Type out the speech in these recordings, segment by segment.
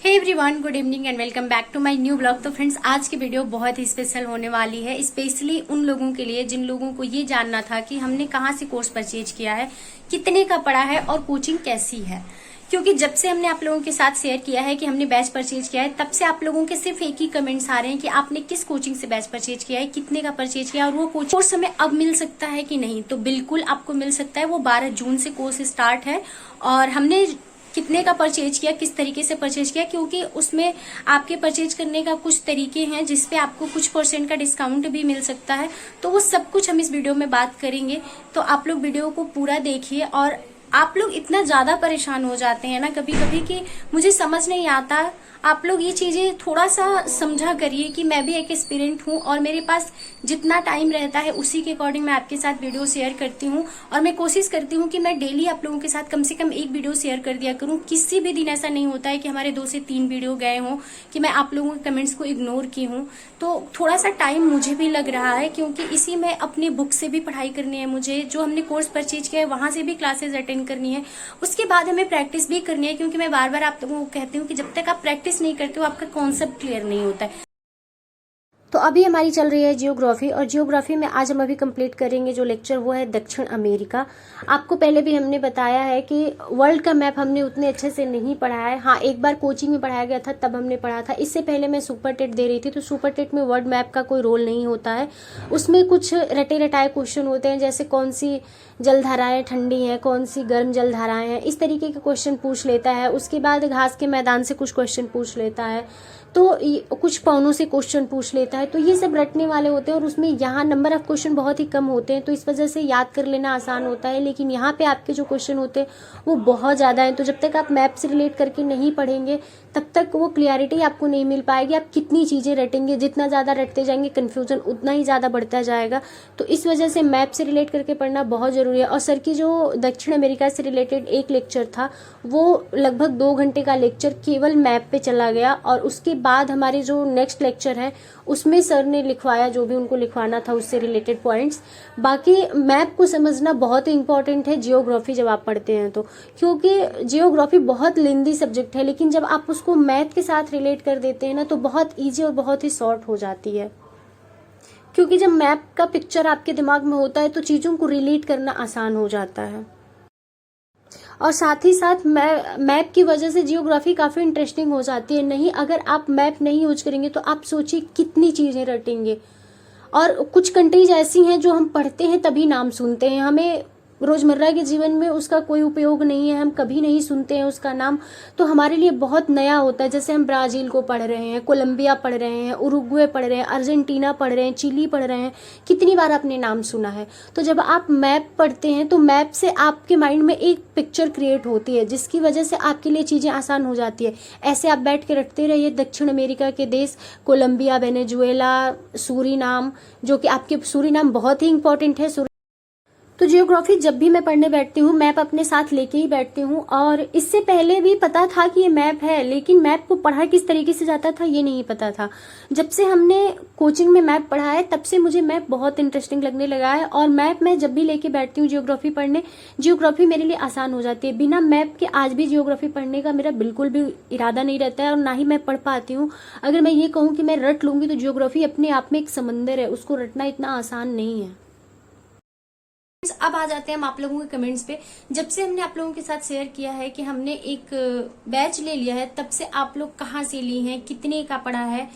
Hey everyone, good evening and welcome back to my new blog. तो friends, आज की video बहुत ही special होने वाली है, स्पेशली उन लोगों के लिए जिन लोगों को ये जानना था कि हमने कहाँ से कोर्स परचेज किया है, कितने का पड़ा है और कोचिंग कैसी है। क्योंकि जब से हमने आप लोगों के साथ शेयर किया है कि हमने बैच परचेज किया है, तब से आप लोगों के सिर्फ एक ही कमेंट्स आ रहे हैं कि आपने किस कोचिंग से बैच परचेज किया है, कितने का परचेज किया और वो कोर्स हमें अब मिल सकता है कि नहीं। तो बिल्कुल आपको मिल सकता है। वो 12 जून से कोर्स स्टार्ट है और हमने कितने का परचेज किया, किस तरीके से परचेज किया, क्योंकि उसमें आपके परचेज करने का कुछ तरीके हैं जिसपे आपको कुछ % का डिस्काउंट भी मिल सकता है। तो वो सब कुछ हम इस वीडियो में बात करेंगे। तो आप लोग वीडियो को पूरा देखिए। और आप लोग इतना ज्यादा परेशान हो जाते हैं ना कभी कभी कि मुझे समझ नहीं आता। आप लोग ये चीजें थोड़ा सा समझा करिए कि मैं भी एक एस्पिरेंट हूँ और मेरे पास जितना टाइम रहता है उसी के अकॉर्डिंग मैं आपके साथ वीडियो शेयर करती हूँ। और मैं कोशिश करती हूँ कि मैं डेली आप लोगों के साथ कम से कम एक वीडियो शेयर कर दिया करूँ। किसी भी दिन ऐसा नहीं होता है कि हमारे 2 से 3 वीडियो गए हों कि मैं आप लोगों के कमेंट्स को इग्नोर की हूँ। तो थोड़ा सा टाइम मुझे भी लग रहा है, क्योंकि इसी में अपनी बुक से भी पढ़ाई करनी है मुझे, जो हमने कोर्स परचेज किया है वहां से भी क्लासेज अटेंड करनी है, उसके बाद हमें प्रैक्टिस भी करनी है। क्योंकि मैं बार बार आप लोगों को कहती हूँ कि जब तक आप प्रैक्टिस नहीं करते हो आपका कॉन्सेप्ट क्लियर नहीं होता है। तो अभी हमारी चल रही है जियोग्राफी, और जियोग्राफी में आज हम अभी कंप्लीट करेंगे जो लेक्चर वो है दक्षिण अमेरिका। आपको पहले भी हमने बताया है कि वर्ल्ड का मैप हमने उतने अच्छे से नहीं पढ़ा है। हाँ, एक बार कोचिंग में पढ़ाया गया था तब हमने पढ़ा था। इससे पहले मैं सुपर टेट दे रही थी, तो सुपर टेट में वर्ल्ड मैप का कोई रोल नहीं होता है। उसमें कुछ रटे रटाए क्वेश्चन होते हैं, जैसे कौन सी जलधाराएं ठंडी हैं, कौन सी गर्म जलधाराएं हैं, इस तरीके के क्वेश्चन पूछ लेता है। उसके बाद घास के मैदान से कुछ क्वेश्चन पूछ लेता है, तो कुछ पौनों से क्वेश्चन पूछ लेता है। तो ये सब रटने वाले होते हैं और उसमें यहाँ नंबर ऑफ क्वेश्चन बहुत ही कम होते हैं, तो इस वजह से याद कर लेना आसान होता है। लेकिन यहाँ पे आपके जो क्वेश्चन होते हैं वो बहुत ज़्यादा हैं। तो जब तक आप मैप से रिलेट करके नहीं पढ़ेंगे तब तक वो क्लियरिटी आपको नहीं मिल पाएगी। आप कितनी चीज़ें रटेंगे, जितना ज़्यादा रटते जाएंगे कन्फ्यूजन उतना ही ज़्यादा बढ़ता जाएगा। तो इस वजह से मैप से रिलेट करके पढ़ना बहुत ज़रूरी है। और सर की जो दक्षिण अमेरिका से रिलेटेड एक लेक्चर था, वो लगभग 2 घंटे का लेक्चर केवल मैप पे चला गया। और उसके बाद हमारे जो नेक्स्ट लेक्चर है उसमें सर ने लिखवाया जो भी उनको लिखवाना था उससे रिलेटेड पॉइंट्स। बाकी मैप को समझना बहुत ही इंपॉर्टेंट है जियोग्राफी जब आप पढ़ते हैं तो, क्योंकि जियोग्राफी बहुत लेंदी सब्जेक्ट है, लेकिन जब आप उसको मैथ के साथ रिलेट कर देते हैं ना तो बहुत ईजी और बहुत ही शॉर्ट हो जाती है। क्योंकि जब मैप का पिक्चर आपके दिमाग में होता है तो चीज़ों को रिलेट करना आसान हो जाता है। और साथ ही साथ मैप की वजह से जियोग्राफी काफ़ी इंटरेस्टिंग हो जाती है। नहीं, अगर आप मैप नहीं यूज करेंगे तो आप सोचिए कितनी चीज़ें रटेंगे। और कुछ कंट्रीज ऐसी हैं जो हम पढ़ते हैं तभी नाम सुनते हैं, हमें रोजमर्रा के जीवन में उसका कोई उपयोग नहीं है, हम कभी नहीं सुनते हैं उसका नाम, तो हमारे लिए बहुत नया होता है। जैसे हम ब्राजील को पढ़ रहे हैं, कोलंबिया पढ़ रहे हैं, उरुग्वे पढ़ रहे हैं, अर्जेंटीना पढ़ रहे हैं, चिली पढ़ रहे हैं, कितनी बार आपने नाम सुना है। तो जब आप मैप पढ़ते हैं तो मैप से आपके माइंड में एक पिक्चर क्रिएट होती है, जिसकी वजह से आपके लिए चीज़ें आसान हो जाती है। ऐसे आप बैठ के रखते रहिए दक्षिण अमेरिका के देश कोलंबिया, वेनेजुएला, सूरीनाम, जो कि आपके सूरीनाम बहुत ही इंपॉर्टेंट है। तो जियोग्राफी जब भी मैं पढ़ने बैठती हूँ मैप अपने साथ लेके ही बैठती हूँ। और इससे पहले भी पता था कि ये मैप है, लेकिन मैप को पढ़ा किस तरीके से जाता था ये नहीं पता था। जब से हमने कोचिंग में मैप पढ़ा है तब से मुझे मैप बहुत इंटरेस्टिंग लगने लगा है। और मैप मैं जब भी लेके बैठती हूँ जियोग्राफी पढ़ने, जियोग्राफी मेरे लिए आसान हो जाती है। बिना मैप के आज भी जियोग्राफी पढ़ने का मेरा बिल्कुल भी इरादा नहीं रहता है और ना ही मैं पढ़ पाती हूँ। अगर मैं ये कहूँ कि मैं रट लूंगी तो जियोग्राफी अपने आप में एक समंदर है, उसको रटना इतना आसान नहीं है। अब आ जाते हैं हम आप लोगों के कमेंट्स पे। जब से हमने आप लोगों के साथ शेयर किया है कि हमने एक बैच ले लिया है, तब से आप लोग कहाँ से ली हैं, कितने का पड़ा है,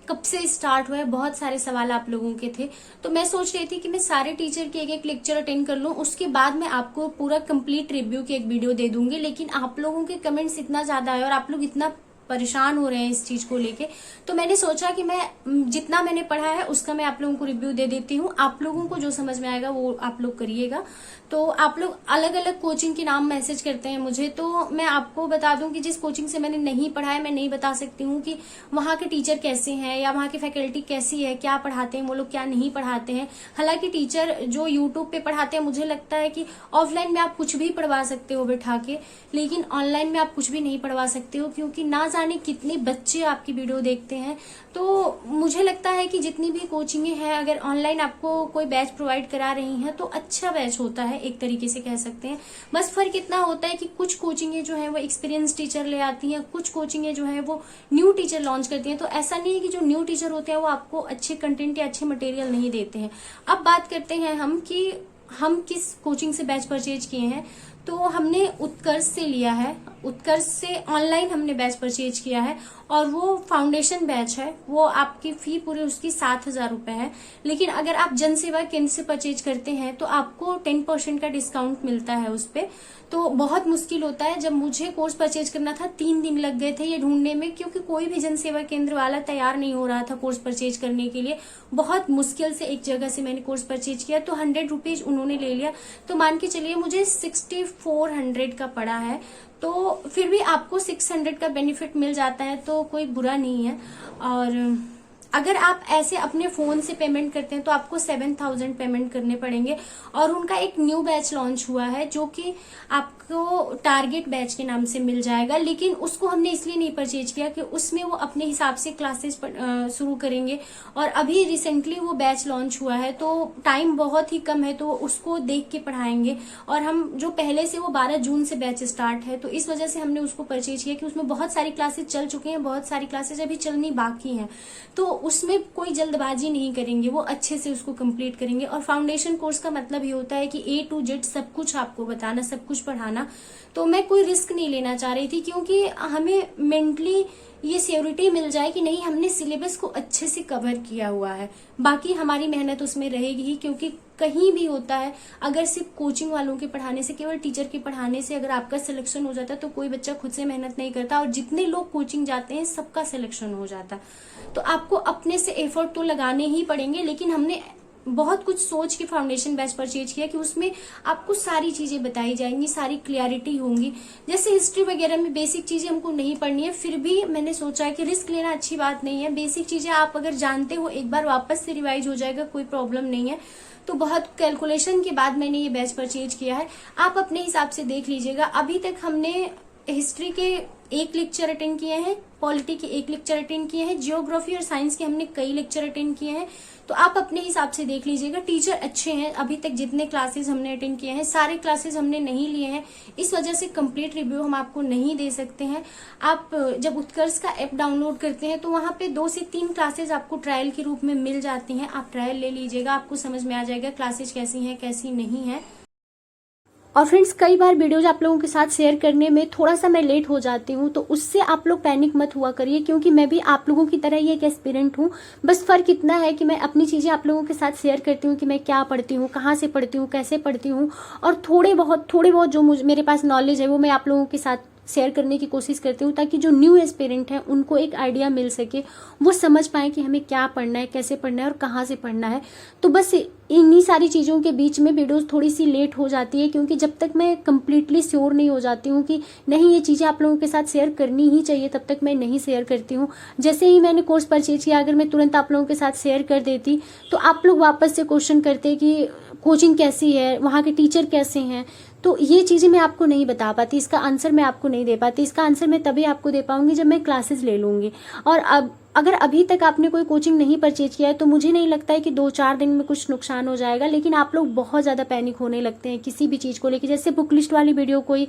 कब से स्टार्ट हुआ है, बहुत सारे सवाल आप लोगों के थे। तो मैं सोच रही थी कि मैं सारे टीचर के एक लेक्चर अटेंड कर लूं, उसके बाद मैं आपको पूरा कंप्लीट रिव्यू की एक वीडियो दे दूंगी। लेकिन आप लोगों के कमेंट्स इतना ज्यादा है और आप लोग इतना परेशान हो रहे हैं इस चीज को लेके, तो मैंने सोचा कि मैं जितना मैंने पढ़ा है उसका मैं आप लोगों को रिव्यू दे देती हूँ। आप लोगों को जो समझ में आएगा वो आप लोग करिएगा। तो आप लोग अलग अलग कोचिंग के नाम मैसेज करते हैं मुझे, तो मैं आपको बता दूं कि जिस कोचिंग से मैंने नहीं पढ़ा है मैं नहीं बता सकती हूँ कि वहाँ के टीचर कैसे हैं या वहाँ की फैकल्टी कैसी है, क्या पढ़ाते हैं वो लोग, क्या नहीं पढ़ाते हैं। हालांकि टीचर जो यूट्यूब पे पढ़ाते हैं, मुझे लगता है कि ऑफलाइन में आप कुछ भी पढ़वा सकते हो बैठा के, लेकिन ऑनलाइन में आप कुछ भी नहीं पढ़वा सकते हो, क्योंकि ना जाने कितने बच्चे आपकी वीडियो देखते हैं। तो मुझे लगता है कि जितनी भी कोचिंगें हैं, अगर ऑनलाइन आपको कोई बैच प्रोवाइड करा रही हैं तो अच्छा बैच होता है, एक तरीके से कह सकते हैं। बस फर्क इतना होता है कि कुछ कोचिंगें जो है वो एक्सपीरियंस टीचर ले आती हैं, कुछ कोचिंगें जो है वो न्यू टीचर लॉन्च करती हैं। तो ऐसा नहीं है कि जो न्यू टीचर होते हैं वो आपको अच्छे कंटेंट या अच्छे मटेरियल नहीं देते हैं। अब बात करते हैं हम कि हम किस कोचिंग से बैच परचेज किए हैं। तो हमने उत्कर्ष से लिया है, उत्कर्ष से ऑनलाइन हमने बैच परचेज किया है और वो फाउंडेशन बैच है। वो आपकी फी पूरी उसकी 7,000 रुपए है। लेकिन अगर आप जन सेवा केंद्र से परचेज करते हैं तो आपको 10% का डिस्काउंट मिलता है उस पे। तो बहुत मुश्किल होता है, जब मुझे कोर्स परचेज करना था 3 दिन लग गए थे ये ढूंढने में, क्योंकि कोई भी जन सेवा केंद्र वाला तैयार नहीं हो रहा था कोर्स परचेज करने के लिए। बहुत मुश्किल से एक जगह से मैंने कोर्स परचेज किया तो 100 रुपीज उन्होंने ले लिया। तो मान के चलिए मुझे 6400 का पड़ा है। तो फिर भी आपको 600 का बेनिफिट मिल जाता है तो कोई बुरा नहीं है। और अगर आप ऐसे अपने फोन से पेमेंट करते हैं तो आपको 7,000 पेमेंट करने पड़ेंगे। और उनका एक न्यू बैच लॉन्च हुआ है जो कि आपको टारगेट बैच के नाम से मिल जाएगा। लेकिन उसको हमने इसलिए नहीं परचेज किया कि उसमें वो अपने हिसाब से क्लासेस शुरू करेंगे और अभी रिसेंटली वो बैच लॉन्च हुआ है तो टाइम बहुत ही कम है, तो उसको देख के पढ़ाएंगे। और हम जो पहले से वो 12 जून से बैच स्टार्ट है तो इस वजह से हमने उसको परचेज किया कि उसमें बहुत सारी क्लासेस चल चुकी हैं, बहुत सारी क्लासेस अभी चलनी बाकी हैं। तो उसमें कोई जल्दबाजी नहीं करेंगे, वो अच्छे से उसको कंप्लीट करेंगे। और फाउंडेशन कोर्स का मतलब ये होता है कि A to Z सब कुछ आपको बताना, सब कुछ पढ़ाना। तो मैं कोई रिस्क नहीं लेना चाह रही थी क्योंकि हमें मेंटली ये सियोरिटी मिल जाए कि नहीं, हमने सिलेबस को अच्छे से कवर किया हुआ है। बाकी हमारी मेहनत उसमें रहेगी ही, क्योंकि कहीं भी होता है अगर सिर्फ कोचिंग वालों के पढ़ाने से, केवल टीचर के पढ़ाने से अगर आपका सिलेक्शन हो जाता है तो कोई बच्चा खुद से मेहनत नहीं करता। और जितने लोग कोचिंग जाते हैं सबका सिलेक्शन हो जाता। तो आपको अपने से एफर्ट तो लगाने ही पड़ेंगे। लेकिन हमने बहुत कुछ सोच के फाउंडेशन बैच परचेज किया कि उसमें आपको सारी चीजें बताई जाएंगी, सारी क्लियरिटी होंगी। जैसे हिस्ट्री वगैरह में बेसिक चीजें हमको नहीं पढ़नी है, फिर भी मैंने सोचा कि रिस्क लेना अच्छी बात नहीं है। बेसिक चीजें आप अगर जानते हो, एक बार वापस से रिवाइज हो जाएगा, कोई प्रॉब्लम नहीं है। तो बहुत कैलकुलेशन के बाद मैंने ये बैच परचेज किया है। आप अपने हिसाब से देख लीजिएगा। अभी तक हमने हिस्ट्री के 1 लेक्चर अटेंड किए हैं, पॉलिटी के 1 लेक्चर अटेंड किए हैं, जियोग्राफी और साइंस के हमने कई लेक्चर अटेंड किए हैं। तो आप अपने हिसाब से देख लीजिएगा। टीचर अच्छे हैं, अभी तक जितने क्लासेस हमने अटेंड किए हैं सारे क्लासेस हमने नहीं लिए हैं, इस वजह से कंप्लीट रिव्यू हम आपको नहीं दे सकते हैं। आप जब उत्कर्ष का ऐप डाउनलोड करते हैं तो वहां पे 2 से 3 क्लासेस आपको ट्रायल के रूप में मिल जाती हैं। आप ट्रायल ले लीजिएगा, आपको समझ में आ जाएगा क्लासेस कैसी हैं कैसी नहीं है। और फ्रेंड्स, कई बार वीडियोज आप लोगों के साथ शेयर करने में थोड़ा सा मैं लेट हो जाती हूँ, तो उससे आप लोग पैनिक मत हुआ करिए, क्योंकि मैं भी आप लोगों की तरह ही एक एस्पिरेंट हूँ। बस फर्क इतना है कि मैं अपनी चीजें आप लोगों के साथ शेयर करती हूँ कि मैं क्या पढ़ती हूँ, कहाँ से पढ़ती हूँ, कैसे पढ़ती हूँ। और थोड़े बहुत जो मेरे पास नॉलेज है वो मैं आप लोगों के साथ शेयर करने की कोशिश करती हूँ, ताकि जो न्यू एस्पिरेंट हैं उनको एक आइडिया मिल सके, वो समझ पाए कि हमें क्या पढ़ना है, कैसे पढ़ना है और कहाँ से पढ़ना है। तो बस इन्हीं सारी चीज़ों के बीच में वीडियोस थोड़ी सी लेट हो जाती है, क्योंकि जब तक मैं कंप्लीटली श्योर नहीं हो जाती हूँ कि नहीं ये चीज़ें आप लोगों के साथ शेयर करनी ही चाहिए, तब तक मैं नहीं शेयर करती हूँ। जैसे ही मैंने कोर्स परचेज किया, अगर मैं तुरंत आप लोगों के साथ शेयर कर देती तो आप लोग वापस से क्वेश्चन करते कि कोचिंग कैसी है, वहाँ के टीचर कैसे हैं। तो ये चीज़ें मैं आपको नहीं बता पाती, इसका आंसर मैं आपको नहीं दे पाती। इसका आंसर मैं तभी आपको दे पाऊंगी जब मैं क्लासेस ले लूंगी। और अब अगर अभी तक आपने कोई कोचिंग नहीं परचेज किया है तो मुझे नहीं लगता है कि 2-4 दिन में कुछ नुकसान हो जाएगा। लेकिन आप लोग बहुत ज़्यादा पैनिक होने लगते हैं किसी भी चीज़ को लेकर। जैसे बुक लिस्ट वाली वीडियो कोई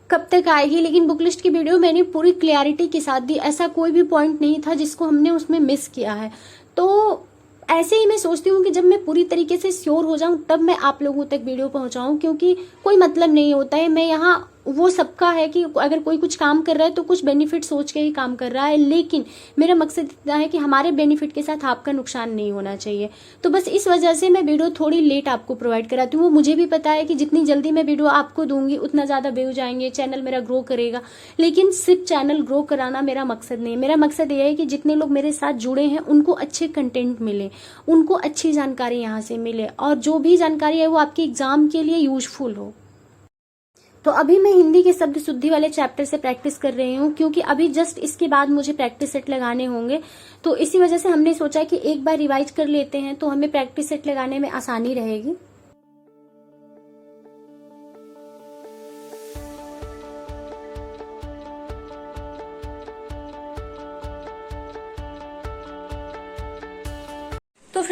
कब तक आएगी, लेकिन बुक लिस्ट की वीडियो मैंने पूरी क्लियरिटी के साथ दी, ऐसा कोई भी पॉइंट नहीं था जिसको हमने उसमें मिस किया है। तो ऐसे ही मैं सोचती हूँ कि जब मैं पूरी तरीके से श्योर हो जाऊं तब मैं आप लोगों तक वीडियो पहुंचाऊं, क्योंकि कोई मतलब नहीं होता है। मैं यहाँ वो सबका है कि अगर कोई कुछ काम कर रहा है तो कुछ बेनिफिट सोच के ही काम कर रहा है, लेकिन मेरा मकसद इतना है कि हमारे बेनिफिट के साथ आपका नुकसान नहीं होना चाहिए। तो बस इस वजह से मैं वीडियो थोड़ी लेट आपको प्रोवाइड कराती हूँ। मुझे भी पता है कि जितनी जल्दी मैं वीडियो आपको दूंगी उतना ज़्यादा व्यूज आएंगे, चैनल मेरा ग्रो करेगा। लेकिन सिर्फ चैनल ग्रो कराना मेरा मकसद नहीं है। मेरा मकसद ये है कि जितने लोग मेरे साथ जुड़े हैं उनको अच्छे कंटेंट मिले, उनको अच्छी जानकारी यहाँ से मिले, और जो भी जानकारी है वो आपके एग्जाम के लिए यूजफुल हो। तो अभी मैं हिंदी के शब्द शुद्धि वाले चैप्टर से प्रैक्टिस कर रही हूँ, क्योंकि अभी जस्ट इसके बाद मुझे प्रैक्टिस सेट लगाने होंगे। तो इसी वजह से हमने सोचा कि एक बार रिवाइज कर लेते हैं तो हमें प्रैक्टिस सेट लगाने में आसानी रहेगी।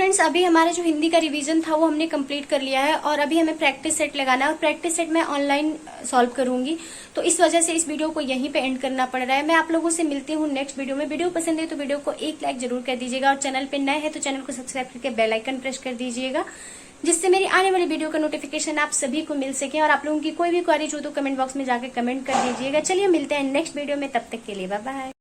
फ्रेंड्स अभी हमारा जो हिंदी का रिवीजन था वो हमने कंप्लीट कर लिया है और अभी हमें प्रैक्टिस सेट लगाना है और प्रैक्टिस सेट मैं ऑनलाइन सॉल्व करूंगी। तो इस वजह से इस वीडियो को यहीं पे एंड करना पड़ रहा है। मैं आप लोगों से मिलती हूँ नेक्स्ट वीडियो में। वीडियो पसंद है तो वीडियो को एक लाइक जरूर कर दीजिएगा और चैनल पे नए हैं तो चैनल को सब्सक्राइब करके बेल आइकन प्रेस कर दीजिएगा, जिससे मेरी आने वाली वीडियो का नोटिफिकेशन आप सभी को मिल सके। और आप लोगों की कोई भी क्वेरीज हो तो कमेंट बॉक्स में जाकर कमेंट कर दीजिएगा। चलिए मिलते हैं नेक्स्ट वीडियो में, तब तक के लिए बाय बाय।